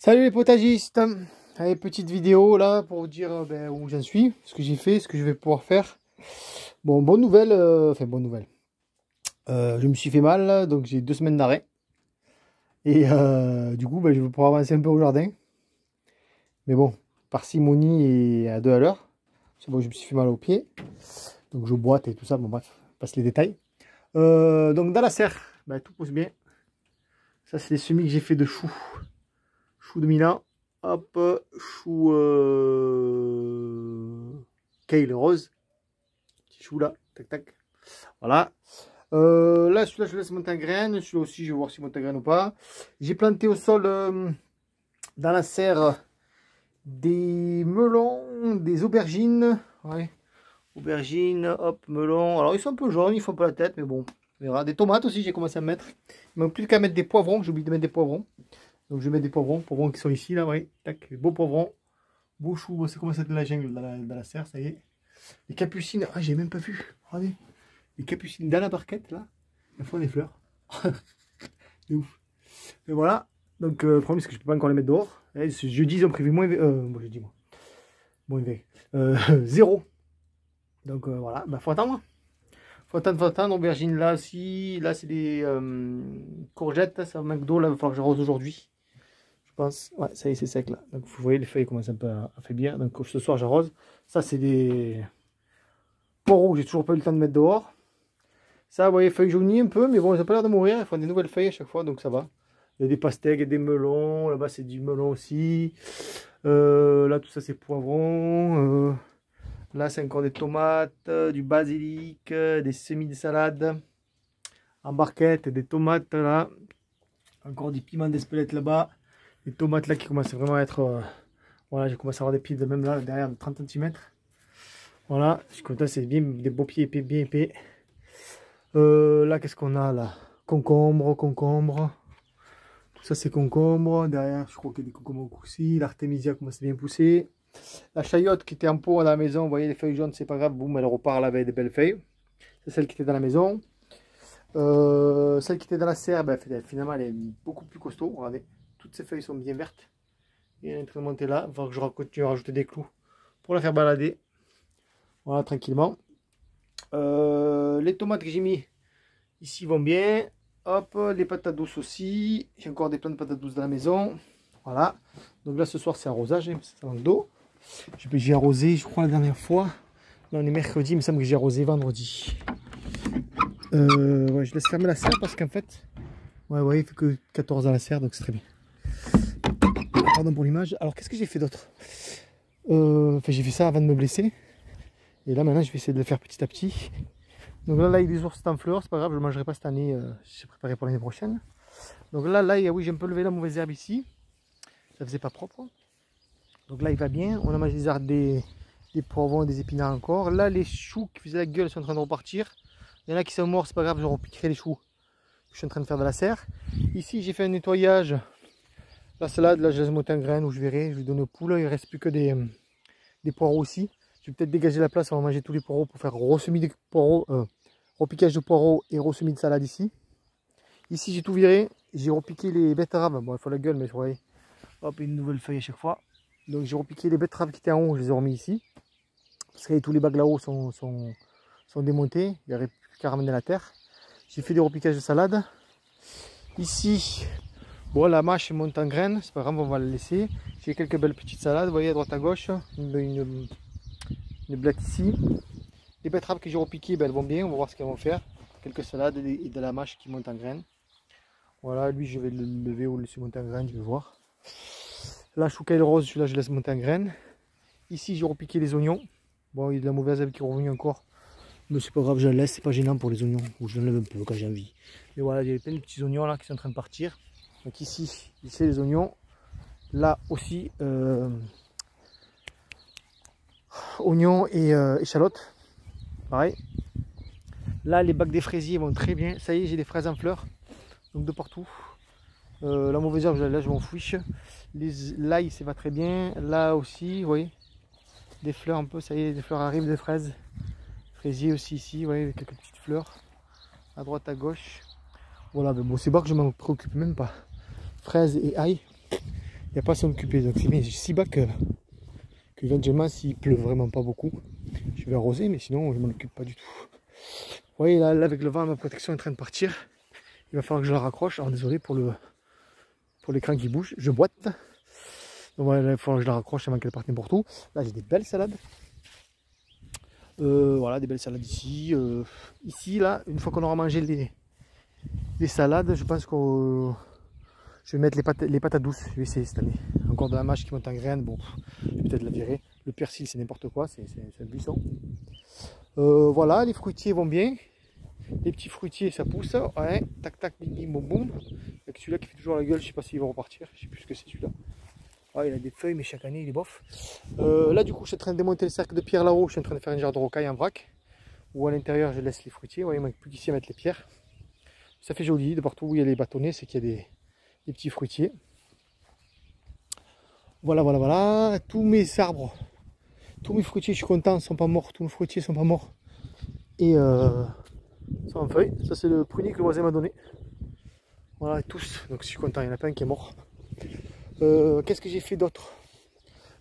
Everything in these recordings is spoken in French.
Salut les potagistes. Allez, petite vidéo là pour vous dire où j'en suis, ce que j'ai fait, ce que je vais pouvoir faire. Bon, bonne nouvelle, bonne nouvelle. Je me suis fait mal, donc j'ai 2 semaines d'arrêt. Et du coup, je vais pouvoir avancer un peu au jardin. Mais bon, parcimonie et à 2 à l'heure. C'est bon, je me suis fait mal au pied. Donc je boite et tout ça, bon bref, passe les détails. Donc dans la serre, tout pousse bien. Ça c'est les semis que j'ai fait de choux. Chou de Milan, hop, chou kale rose, petit chou là, tac tac, voilà. Là celui-là je laisse monter en graine, celui-là aussi je vais voir s'il monte en graine ou pas. J'ai planté au sol dans la serre des melons, des aubergines, ouais. Aubergines, hop, melons, alors ils sont un peu jaunes, ils font pas la tête, mais bon, on verra. Des tomates aussi j'ai commencé à mettre, il manque plus qu'à mettre des poivrons, j'ai oublié de mettre des poivrons. Donc je vais mettre des poivrons qui sont ici, là, oui. Tac, beaux poivrons. Beau chou, c'est comme ça de la jungle dans la serre, ça y est. Les capucines, ah j'ai même pas vu. Regardez. Les capucines dans la barquette, là, elles font des fleurs. C'est ouf. Et voilà. Donc le problème c'est que je peux pas encore les mettre dehors. Et ce jeudi ils ont prévu moins bon jeudi moi. Moins 0. Donc voilà, faut attendre. Faut attendre, aubergine là aussi. Là c'est des courgettes, ça va manque d'eau, là il va falloir que j'arrose aujourd'hui. Je pense, ouais, ça y est, c'est sec là. Donc vous voyez, les feuilles commencent un peu à faiblir. Donc ce soir, j'arrose. Ça, c'est des poireaux que j'ai toujours pas eu le temps de mettre dehors. Ça, vous voyez, feuilles jaunies un peu, mais bon, elles n'ont pas l'air de mourir. Elles font des nouvelles feuilles à chaque fois, donc ça va. Il y a des pastèques et des melons. Là-bas, c'est du melon aussi. Là, tout ça, c'est poivrons. Là, c'est encore des tomates, du basilic, des semis de salade en barquette, des tomates là. Encore du piment d'Espelette là-bas. Les tomates là qui commencent vraiment à être... voilà, j'ai commencé à avoir des pieds de même là, derrière de 30 cm. Voilà, je suis content, c'est bien, des beaux pieds épais, bien épais. Là, qu'est-ce qu'on a là? Concombre. Tout ça, c'est concombre. Derrière, je crois qu'il y a des concombres aussi. L'artémisia commence à bien pousser. La chayotte qui était en pot à la maison, vous voyez les feuilles jaunes, c'est pas grave, boum, elle repart là avec des belles feuilles. C'est celle qui était dans la maison. Celle qui était dans la serre, finalement, elle est beaucoup plus costaud. Regardez. Toutes ces feuilles sont bien vertes. Et elle est en train de monter là. Il va falloir que je continue à rajouter des clous pour la faire balader. Voilà, tranquillement. Les tomates que j'ai mis ici vont bien. Hop, les patates douces aussi. J'ai encore des plants de patates douces dans la maison. Voilà. Donc là, ce soir, c'est arrosage. Hein, ça manque d'eau. J'ai arrosé, je crois, la dernière fois. Là, on est mercredi. Il me semble que j'ai arrosé vendredi. Ouais, je laisse fermer la serre parce qu'en fait, ouais, il fait que 14 à la serre, donc c'est très bien. Pardon pour l'image. Alors qu'est-ce que j'ai fait d'autre? J'ai fait ça avant de me blesser. Et là maintenant je vais essayer de le faire petit à petit. Donc là il y a des ours en fleurs, c'est pas grave, je ne le mangerai pas cette année. J'ai préparé pour l'année prochaine. Donc là oui, j'ai un peu levé la mauvaise herbe ici. Ça faisait pas propre. Donc là il va bien. On a mangé des poivrons et des épinards encore. Là les choux qui faisaient la gueule sont en train de repartir. Il y en a qui sont morts, c'est pas grave, je repiquerai les choux. Je suis en train de faire de la serre. Ici j'ai fait un nettoyage. La salade, là je laisse monter en graines où je verrai, je vais donner aux poules. Il ne reste plus que des poireaux aussi. Je vais peut-être dégager la place, on va manger tous les poireaux pour faire ressemis de poireaux, repiquage de poireaux et ressemis de salade ici. Ici j'ai tout viré, j'ai repiqué les betteraves. Bon, il faut la gueule, mais vous voyez, hop, une nouvelle feuille à chaque fois. Donc j'ai repiqué les betteraves qui étaient en haut, je les ai remis ici. Parce que tous les bacs là-haut sont démontés, il n'y aurait plus qu'à ramener la terre. J'ai fait des repiquages de salade. Ici, bon, la mâche monte en graines, c'est pas grave, on va la laisser. J'ai quelques belles petites salades, vous voyez, à droite à gauche. Une blatte ici. Les betteraves que j'ai repiquées, elles vont bien, on va voir ce qu'elles vont faire. Quelques salades et de la mâche qui monte en graines. Voilà, lui je vais le lever ou le laisser monter en graines, je vais voir. Là, chou kale rose, celui-là je laisse monter en graines. Ici, j'ai repiqué les oignons. Bon, il y a de la mauvaise herbe qui est revenue encore. Mais c'est pas grave, je la laisse, c'est pas gênant pour les oignons. Ou je l'enlève un peu quand j'ai envie. Mais voilà, il y a plein de petits oignons là qui sont en train de partir. Donc ici, c'est les oignons. Là aussi, oignons et échalotes. Pareil. Là, les bacs des fraisiers vont très bien. Ça y est, j'ai des fraises en fleurs. Donc de partout. La mauvaise herbe, là, je m'en fiche. L'ail, ça va très bien. Là aussi, vous voyez, des fleurs un peu. Ça y est, des fleurs arrivent, des fraises. Fraisier aussi ici, vous voyez, avec quelques petites fleurs. À droite, à gauche. Voilà, mais bon, c'est pas que je m'en préoccupe même pas. Fraises et ail. n'y a pas à s'en occuper. Donc c'est bien, j'ai 6 bacs que éventuellement s'il pleut vraiment pas beaucoup, je vais arroser, mais sinon je m'en occupe pas du tout. Vous voyez là, avec le vent, ma protection est en train de partir. Il va falloir que je la raccroche. Alors désolé pour l'écran qui bouge, je boite. Donc voilà, il va falloir que je la raccroche avant qu'elle parte n'importe où. Là j'ai des belles salades. Voilà, des belles salades ici. Ici, là, une fois qu'on aura mangé les salades, je pense que je vais mettre les patates douces. Je vais essayer cette année. Encore de la mâche qui monte en graines. Bon, je vais peut-être la virer. Le persil, c'est n'importe quoi. C'est un buisson. Voilà, les fruitiers vont bien. Les petits fruitiers, ça pousse. Ouais, tac, tac, bim, bim, boum, boum. Avec celui-là qui fait toujours la gueule, je sais pas s'il va repartir. Je sais plus ce que c'est celui-là. Ouais, il a des feuilles, mais chaque année, il est bof. Là, du coup, je suis en train de démonter le cercle de pierre là-haut. Je suis en train de faire une jarre de rocaille en vrac. Ou à l'intérieur, je laisse les fruitiers. Ouais, il manque plus qu'ici à mettre les pierres. Ça fait joli. De partout où il y a les bâtonnets, c'est qu'il y a des petits fruitiers. Voilà, voilà, voilà. Tous mes arbres, tous mes fruitiers, je suis content, sont pas morts. Tous mes fruitiers sont pas morts. Et sont en feuilles. Ça, c'est le prunier que le voisin m'a donné. Voilà, tous. Donc, je suis content. Il y en a pas un qui est mort. Qu'est-ce que j'ai fait d'autre?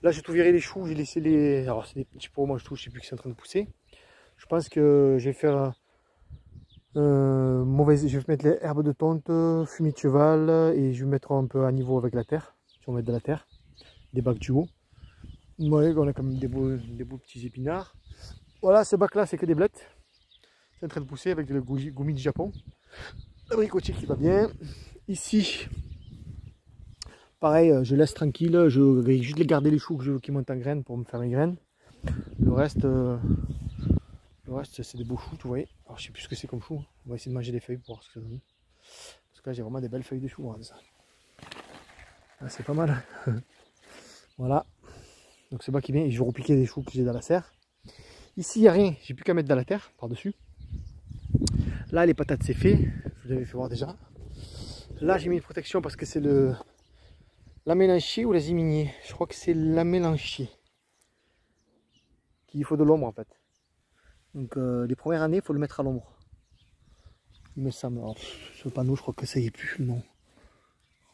Là, j'ai tout viré les choux. J'ai laissé les. Alors, c'est des petits pots, moi, je trouve. Je sais plus qui sont en train de pousser. Je pense que je vais faire. Je vais mettre les herbes de tonte, fumier de cheval et je vais mettre un peu à niveau avec la terre. Je vais mettre de la terre, des bacs du haut. Ouais, on a quand même des beaux petits épinards. Voilà, ce bac là c'est que des blettes. C'est en train de pousser avec le gommi du Japon. L'abricotier qui va bien. Ici, pareil, je laisse tranquille. Je vais juste garder les choux qui montent en graines pour me faire mes graines. Le reste c'est des beaux choux, tu vois. Alors je sais plus ce que c'est comme chou. On va essayer de manger des feuilles pour voir ce que ça donne. Parce que là j'ai vraiment des belles feuilles de chou. Regarde ça. Ah, c'est pas mal. Voilà. Donc ce bac qui vient et je vais repiquer des choux que j'ai dans la serre. Ici il n'y a rien, j'ai plus qu'à mettre dans la terre par-dessus. Là les patates c'est fait. Je vous l'avais fait voir déjà. Là j'ai mis une protection parce que c'est la mélanchier ou la ziminier. Je crois que c'est la mélanchier. Qu'il faut de l'ombre en fait. Donc les premières années, il faut le mettre à l'ombre. Il me semble. Alors, ce panneau, je crois que ça y est plus. Non.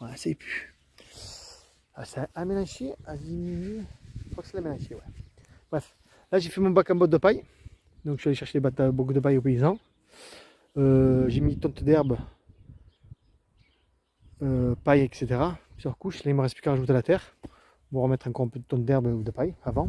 Ouais, ça y est plus. Ah, c'est un mélanchier, un diminué. Je crois que c'est la mélanchier, ouais. Bref. Là, j'ai fait mon bac en botte de paille. Donc, je suis allé chercher les bottes de paille aux paysans. J'ai mis tonte d'herbe, paille, etc. Plusieurs couches. Là, il me reste plus qu'à rajouter la terre. On va remettre encore un peu de tonte d'herbe ou de paille avant.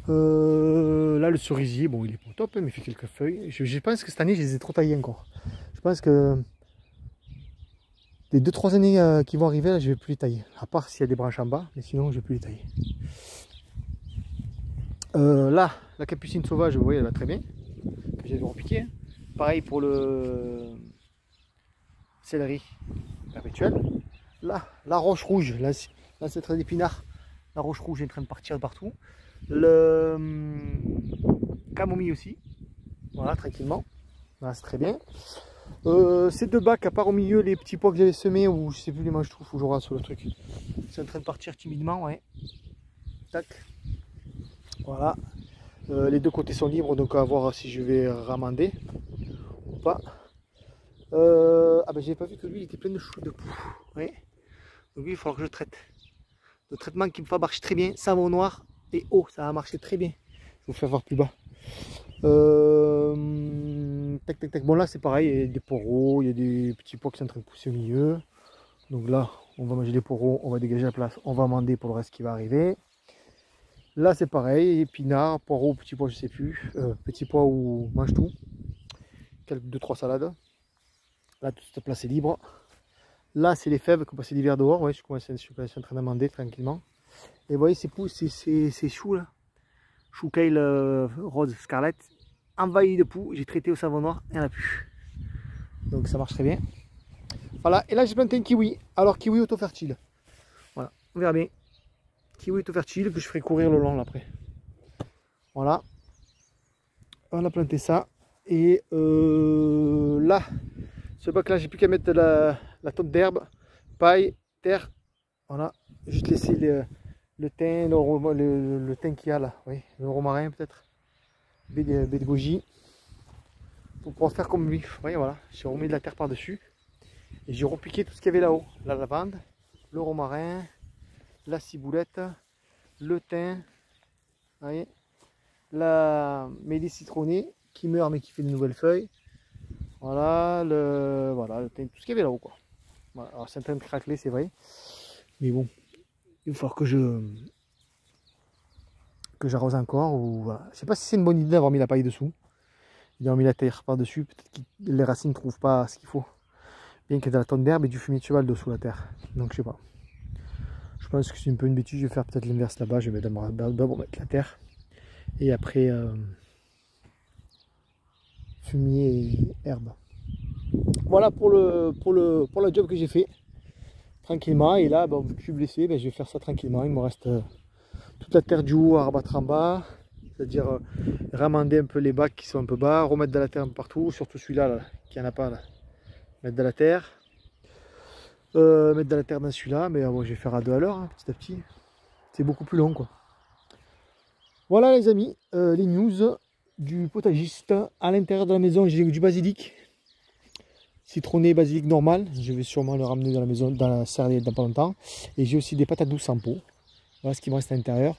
Là le cerisier, bon il est pas top, mais il fait quelques feuilles. Je pense que cette année je les ai trop taillés encore. Je pense que les 2-3 années qui vont arriver, là, je vais plus les tailler. À part s'il y a des branches en bas, mais sinon je vais plus les tailler. Là, la capucine sauvage, vous voyez, elle va très bien. Que j'ai repiqué. Pareil pour le céleri perpétuel. Là, la roche rouge, là c'est très épinard. La roche rouge est en train de partir de partout. Le camomille aussi, voilà, tranquillement, voilà, c'est très bien. Ces deux bacs, à part au milieu les petits pois que j'avais semés, ou je sais plus les moi je trouve, faut que je regarde sur le truc, c'est en train de partir timidement, ouais. Tac, voilà. Les deux côtés sont libres, donc à voir si je vais ramander ou pas. Ah ben j'avais pas vu que lui il était plein de choux de poux, ouais. Donc lui il va falloir que je traite. Le traitement qui me fait marcher très bien, savon noir et eau, ça va marcher très bien. Je vais vous faire voir plus bas. Tac tac tac. Bon là c'est pareil, il y a des poireaux, il y a des petits pois qui sont en train de pousser au milieu. Donc là on va manger les poireaux, on va dégager la place, on va amender pour le reste qui va arriver. Là c'est pareil, épinards, poireaux, petits pois je sais plus, petits pois ou mange tout. Quelques 2-3 salades. Là toute cette place est libre. Là c'est les fèves qui ont passé l'hiver dehors, ouais, je suis en train d'amender tranquillement. Et vous voyez ces choux là, chou kale rose scarlett, envahi de poux, j'ai traité au savon noir, il n'y en a plus. Donc ça marche très bien. Voilà, et là j'ai planté un kiwi, alors kiwi auto-fertile. Voilà, on verra bien. Kiwi auto-fertile que je ferai courir le long là, après. Voilà, on a planté ça. Et là, ce bac là, j'ai plus qu'à mettre de la tonte d'herbe, paille, terre. Voilà, juste laisser le thym, le thym qu'il y a là, oui, le romarin peut-être, baie de goji, pour pouvoir faire comme lui. Vous voyez, voilà, j'ai remis de la terre par dessus et j'ai repiqué tout ce qu'il y avait là-haut, la lavande, le romarin, la ciboulette, le thym, vous voyez, la mélisse citronnée qui meurt mais qui fait de nouvelles feuilles. Voilà, le thym, tout ce qu'il y avait là-haut, quoi. Voilà. Alors c'est en train de craqueler, c'est vrai, mais bon, il va falloir que j'arrose encore. Ou voilà. Je sais pas si c'est une bonne idée d'avoir mis la paille dessous. D'avoir mis la terre par-dessus, peut-être que les racines ne trouvent pas ce qu'il faut. Bien qu'il y ait de la tonne d'herbe et du fumier de cheval dessous la terre. Donc je sais pas. Je pense que c'est un peu une bêtise, je vais faire peut-être l'inverse là-bas. Je vais d'abord mettre la terre. Et après fumier et herbe. Voilà pour le job que j'ai fait. Tranquillement. Et là, bon, vu que je suis blessé, ben, je vais faire ça tranquillement. Il me reste toute la terre du haut à rabattre en bas. C'est-à-dire ramander un peu les bacs qui sont un peu bas, remettre de la terre un peu partout, surtout celui-là là, qui n'en a pas là. Mettre de la terre. Mettre de la terre dans celui-là, mais bon, je vais faire à 2 à l'heure, hein, petit à petit. C'est beaucoup plus long, quoi. Voilà les amis, les news du potagiste. À l'intérieur de la maison, j'ai du basilic. Citronné, basilic normal. Je vais sûrement le ramener dans la maison, dans la serre dans pas longtemps. Et j'ai aussi des patates douces en pot. Voilà ce qui me reste à l'intérieur.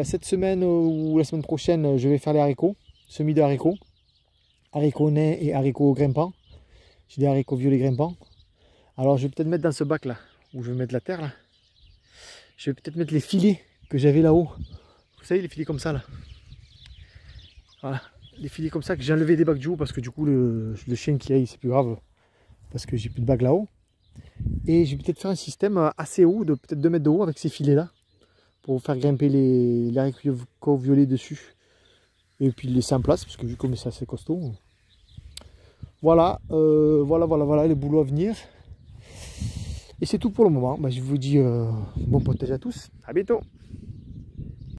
Cette semaine ou la semaine prochaine, je vais faire les haricots. Semis de haricots. Haricots nains et haricots grimpants. J'ai des haricots violets grimpants. Alors je vais peut-être mettre dans ce bac là, où je vais mettre la terre là. Je vais peut-être mettre les filets que j'avais là-haut. Vous savez, les filets comme ça là. Voilà. Les filets comme ça que j'ai enlevé des bacs du haut parce que du coup le chien qui aille c'est plus grave. Parce que j'ai plus de bac là-haut. Et je vais peut-être faire un système assez haut, de peut-être 2 mètres de haut avec ces filets là. Pour faire grimper les haricots violets dessus. Et puis les laisser en place parce que vu comme c'est assez costaud. Voilà, voilà le boulot à venir. Et c'est tout pour le moment. Je vous dis bon potage à tous. À bientôt.